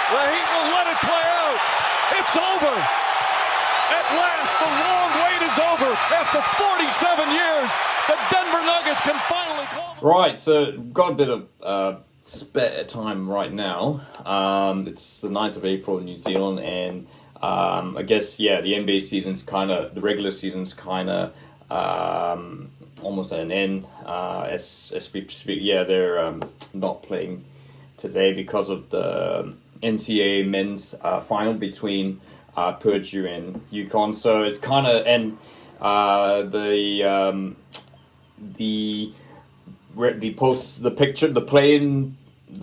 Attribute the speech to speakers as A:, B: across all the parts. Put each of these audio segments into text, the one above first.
A: The Heat will let it play out. It's over. At last, the long wait is over. After 47 years, the Denver Nuggets can finally call.
B: Right, so got a bit of spare time right now. It's the 9th of April in New Zealand, and I guess, yeah, the NBA season's the regular season's almost at an end. As we speak, yeah, they're not playing today because of the NCAA men's final between Purdue and UConn. So it's the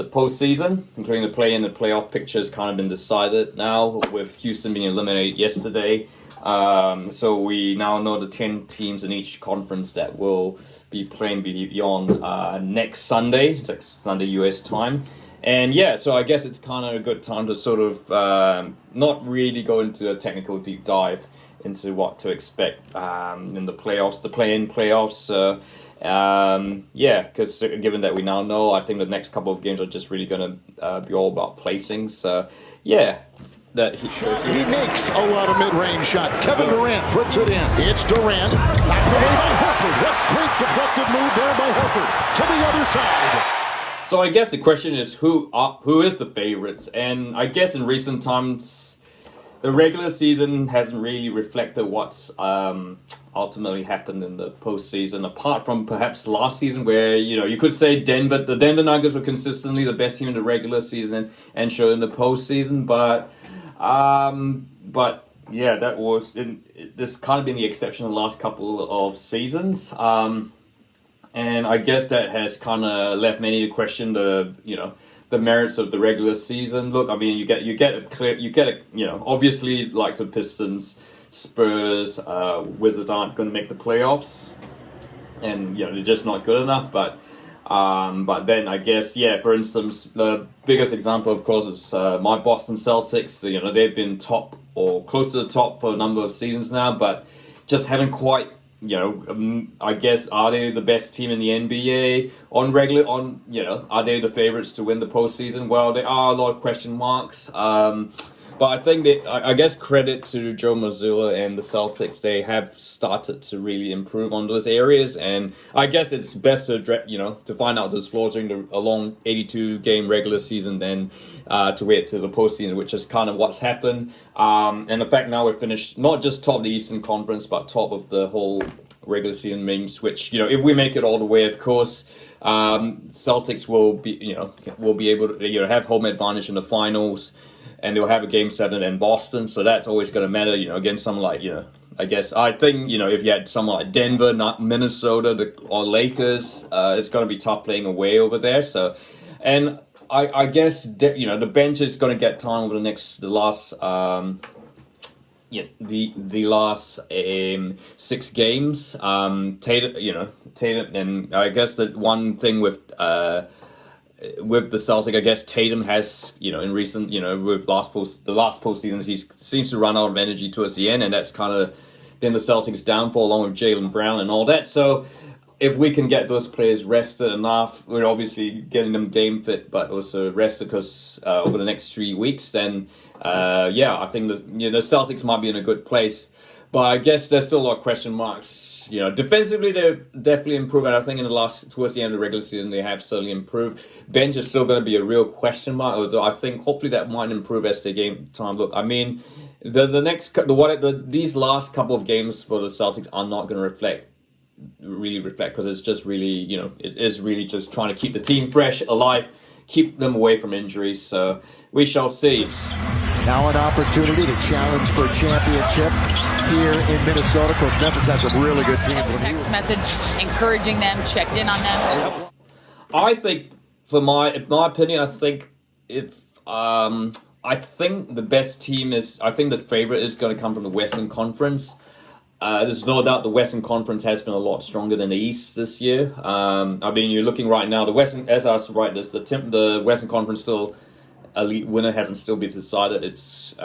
B: postseason, including the play-in, the playoff picture has kind of been decided now, with Houston being eliminated yesterday. So we now know the 10 teams in each conference that will be playing beyond next Sunday. It's like Sunday US time. And yeah, so I guess it's kind of a good time to sort of not really go into a technical deep dive into what to expect in the playoffs, the play-in playoffs. Yeah, because given that we now know, I think the next couple of games are just really going to be all about placings. So yeah.
C: He makes a lot of mid-range shot. Kevin Durant puts it in. It's Durant. Knocked away by Horford. What great deflected move there by Horford. To the other side.
B: So I guess the question is who is the favorites? And I guess in recent times, the regular season hasn't really reflected what's ultimately happened in the postseason, apart from perhaps last season where, you could say the Denver Nuggets were consistently the best team in the regular season and showed in the postseason. But yeah, this kind of been the exception in the last couple of seasons. And I guess that has kind of left many to question the merits of the regular season. Look, I mean, obviously, like the Pistons, Spurs, Wizards aren't going to make the playoffs, and they're just not good enough. But then I guess, yeah, for instance, the biggest example, of course, is my Boston Celtics. They've been top or close to the top for a number of seasons now, but just haven't quite. I guess, are they the best team in the NBA are they the favorites to win the postseason? Well, there are a lot of question marks. But I think I guess credit to Joe Mazzulla and the Celtics, they have started to really improve on those areas. And I guess it's best to to find out those flaws during a long 82-game regular season than to wait to the postseason, which is kind of what's happened. And the fact now we're finished not just top of the Eastern Conference, but top of the whole regular season range, which, if we make it all the way, of course, Celtics will be able to have home advantage in the finals. And they'll have a Game 7 in Boston, so that's always going to matter, against someone like, I guess, I think, if you had someone like Denver, not Minnesota, or Lakers, it's going to be tough playing away over there. So, and I guess, the bench is going to get time over the last 6 games. Tatum, and I guess the one thing with the Celtic, I guess Tatum has, in recent, with the last postseasons, he seems to run out of energy towards the end, and that's kind of been the Celtics' downfall, along with Jaylen Brown and all that. So if we can get those players rested enough, we're obviously getting them game fit, but also rested because over the next 3 weeks, then I think the Celtics might be in a good place. But I guess there's still a lot of question marks. Defensively, they're definitely improving. I think towards the end of the regular season, they have certainly improved. Bench is still going to be a real question mark, although I think hopefully that might improve as the game time. Look, I mean, these last couple of games for the Celtics are not going to really reflect, because it's just really, it is really just trying to keep the team fresh, alive, keep them away from injuries. So we shall see.
C: Now an opportunity to challenge for a championship here in Minnesota, because Memphis has a really good team.
D: A text message encouraging them, checked in on them.
B: I think, in my opinion, I think the best team I think the favorite is going to come from the Western Conference. There's no doubt the Western Conference has been a lot stronger than the East this year. I mean, you're looking right now, the Western, as I was writing this, the Western Conference still elite winner hasn't still been decided. It's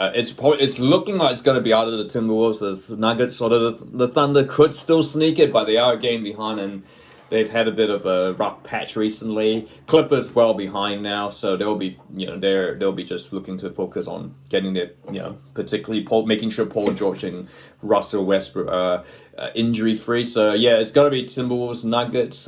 B: looking like it's going to be either the Timberwolves, the Nuggets, or the Thunder could still sneak it, but they are a game behind, and they've had a bit of a rough patch recently. Clippers well behind now, so they'll be they'll be just looking to focus on getting their particularly making sure Paul George and Russell Westbrook are injury free. So yeah, it's got to be Timberwolves Nuggets.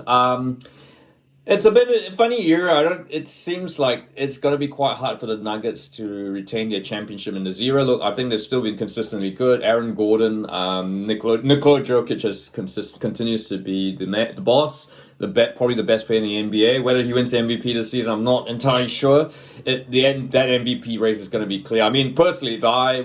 B: It's a bit of a funny year. It seems like it's going to be quite hard for the Nuggets to retain their championship in the zero. Look, I think they've still been consistently good. Aaron Gordon, Nikola Jokic continues to be the boss. Probably the best player in the NBA. Whether he wins the MVP this season, I'm not entirely sure. That MVP race is going to be clear. I mean, personally, if I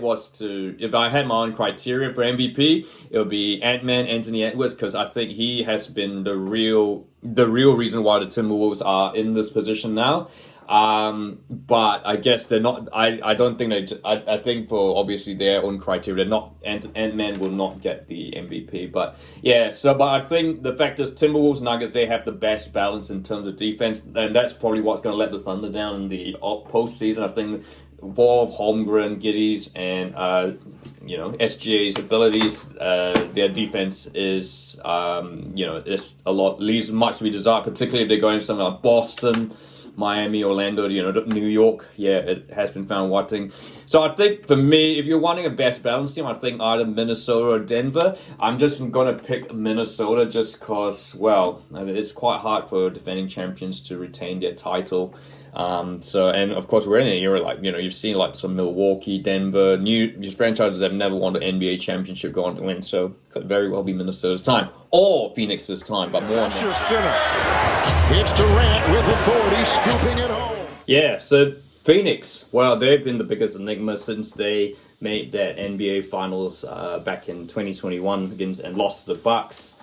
B: had my own criteria for MVP, it would be Ant-Man, Anthony Edwards, because I think he has been the real reason why the Timberwolves are in this position now. But I guess they're not. I don't think I think for obviously their own criteria, they're not. Ant-Man will not get the MVP. But yeah, but I think the fact is Timberwolves Nuggets, they have the best balance in terms of defense, and that's probably what's going to let the Thunder down in the postseason. I think for Holmgren, Giddy's, and SGA's abilities, their defense is it's a lot leaves much to be desired, particularly if they're going somewhere like Boston, Miami, Orlando, New York. Yeah, it has been found wanting. So I think for me, if you're wanting a best balance team, I think either Minnesota or Denver. I'm just going to pick Minnesota just because, it's quite hard for defending champions to retain their title. And of course we're in an era like, you've seen like some Milwaukee, Denver, these franchises that have never won the NBA championship go on to win. So could very well be Minnesota's time or Phoenix's time, but more on that.
C: It's Durant with authority, scooping it home.
B: Yeah, so Phoenix, they've been the biggest enigma since they made that NBA Finals back in 2021 and lost to the Bucks.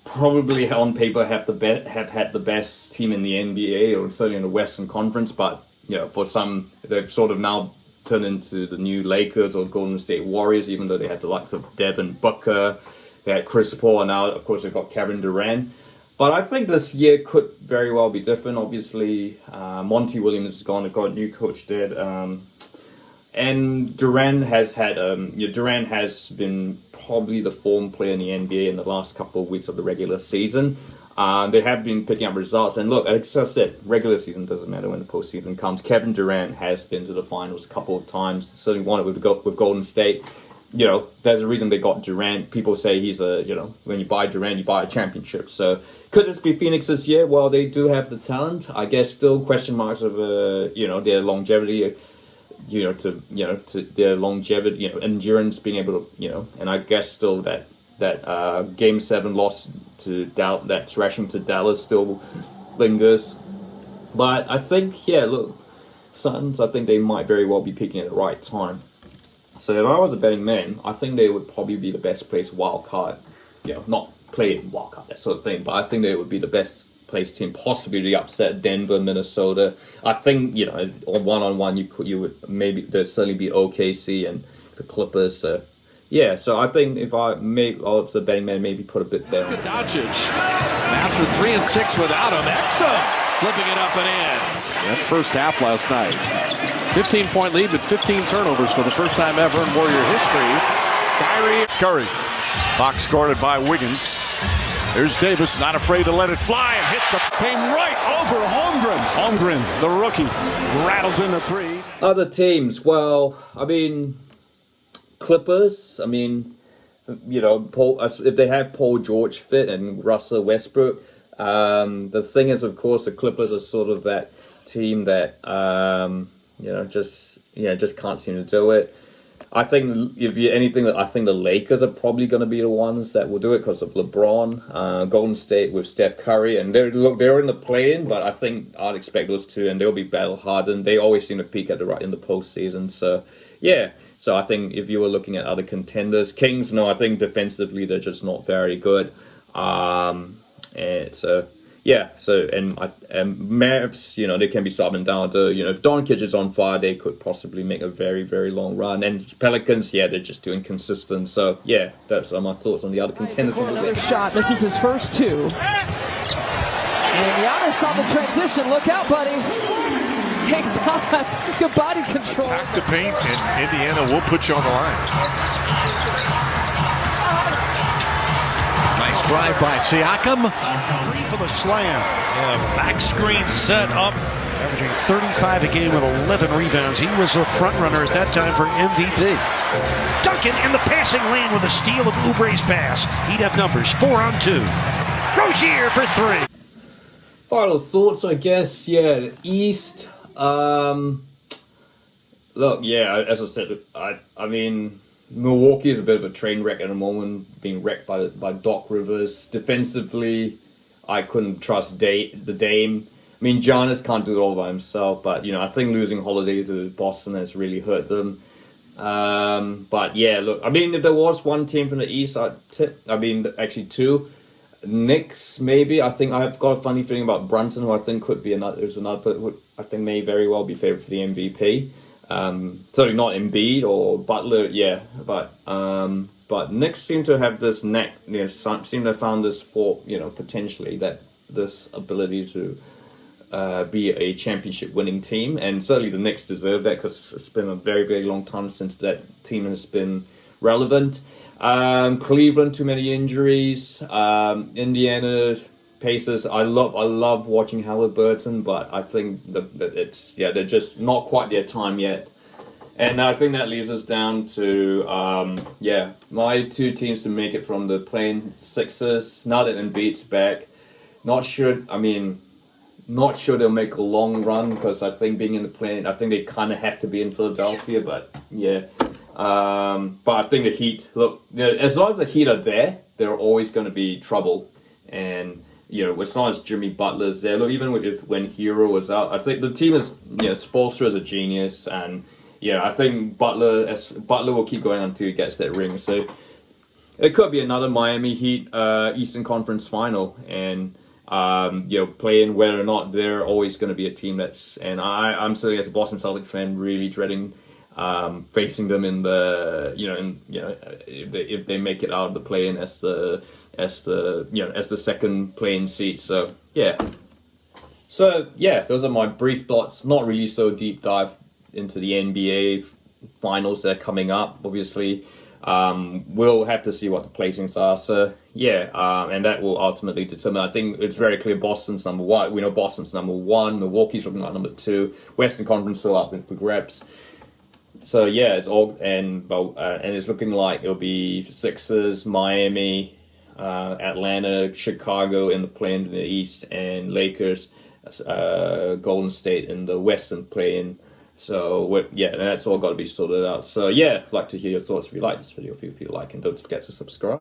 B: Probably on paper have had the best team in the NBA, or certainly in the Western Conference, but for some they've sort of now turned into the new Lakers or Golden State Warriors, even though they had the likes of Devin Booker, they had Chris Paul, and now of course they've got Kevin Durant. But I think this year could very well be different. Obviously, Monty Williams is gone, they've got a new coach there. And Durant has been probably the form player in the NBA in the last couple of weeks of the regular season. They have been picking up results. And look, as I said, regular season doesn't matter when the postseason comes. Kevin Durant has been to the finals a couple of times. Certainly won it with Golden State. There's a reason they got Durant. People say he's when you buy Durant, you buy a championship. So could this be Phoenix this year? Well, they do have the talent. I guess still question marks of their longevity. To their longevity, endurance, being able to, and I guess still that Game 7 loss to that thrashing to Dallas still lingers. But I think, Suns, I think they might very well be picking at the right time. So if I was a betting man, I think they would probably be the best placed wild card, not playing wild card, that sort of thing, but I think they would be the best placed team, possibly to upset Denver, Minnesota. I think, on one-on-one, you would maybe there'd certainly be OKC and the Clippers. So I think if I was the betting man, maybe put a bit there.
A: Doncic. Mavs with 3 and 6 without him. Exum flipping it up and in. That first half last night. 15-point lead, but 15 turnovers for the first time ever in Warrior history. Kyrie. Curry. Box guarded by Wiggins. There's Davis, not afraid to let it fly, and hits the paint right over Holmgren. Holmgren, the rookie, rattles in the three.
B: Other teams, Clippers, if they have Paul George fit and Russell Westbrook, the thing is, of course, the Clippers are sort of that team that, just can't seem to do it. I think I think the Lakers are probably going to be the ones that will do it because of LeBron, Golden State with Steph Curry, and they're in the play-in, but I think I'd expect those two, and they'll be battle hardened. They always seem to peak in the postseason. So so I think if you were looking at other contenders, Kings, no, I think defensively they're just not very good. And Mavs, they can be up and down. If Doncic is on fire, they could possibly make a very, very long run. And Pelicans, they're just too inconsistent. So, that's my thoughts on the other contenders.
E: Another shot. This is his first two. And Giannis on the transition. Look out, buddy. Hangs on. Good body control.
A: Attack the paint, and Indiana will put you on the line. Nice
F: drive by Siakam.
G: Free for the slam. Back screen set up. Averaging 35 a game with 11 rebounds. He was a front runner at that time for MVP. Duncan in the passing lane with a steal of Oubre's pass. He'd have numbers 4 on 2. Rozier for 3.
B: Final thoughts, I guess. Yeah, the East. Look, yeah, as I said, I mean, Milwaukee is a bit of a train wreck at the moment, being wrecked by Doc Rivers. Defensively, I couldn't trust the Dame. I mean, Giannis can't do it all by himself, but, you know, I think losing Holiday to Boston has really hurt them. But, yeah, look, I mean, if there was one team from the East, actually two. Knicks, maybe. I think I've got a funny feeling about Brunson, who I think could be another, who I think may very well be favourite for the MVP. Sorry, not Embiid or Butler, yeah, but Knicks seem to have this neck, you know, seem to have found this potentially this ability to be a championship winning team, and certainly the Knicks deserve that because it's been a very, very long time since that team has been relevant. Cleveland, too many injuries. Indiana Pacers, I love watching Halliburton, but I think that they're just not quite their time yet. And I think that leaves us down to my two teams to make it from the play-in Sixers. Now that Embiid's back, not sure they'll make a long run because I think being in the play-in, I think they kind of have to be in Philadelphia, but yeah. But I think the Heat, look, as long as the Heat are there, they're always going to be trouble. And, you know, as long as Jimmy Butler's there, look, even when Hero was out, I think the team is, you know, Spoelstra is a genius. And, yeah, I think Butler will keep going until he gets that ring. So it could be another Miami Heat Eastern Conference final. And, playing whether or not they're always going to be a team that's, and I'm certainly as a Boston Celtics fan really dreading facing them in the if they make it out of the play-in as the second play-in seat. So those are my brief thoughts. Not really so deep dive into the NBA finals that are coming up. Obviously, we'll have to see what the placings are. So and that will ultimately determine. I think it's very clear Boston's number one. We know Boston's number one. Milwaukee's looking like number 2. Western Conference still up for grabs. So it's all and it's looking like it'll be Sixers, Miami, Atlanta, Chicago in the play-in in the East, and Lakers, Golden State in the Western play-in. So and that's all got to be sorted out. So I'd like to hear your thoughts. If you like this video, feel free to like and don't forget to subscribe.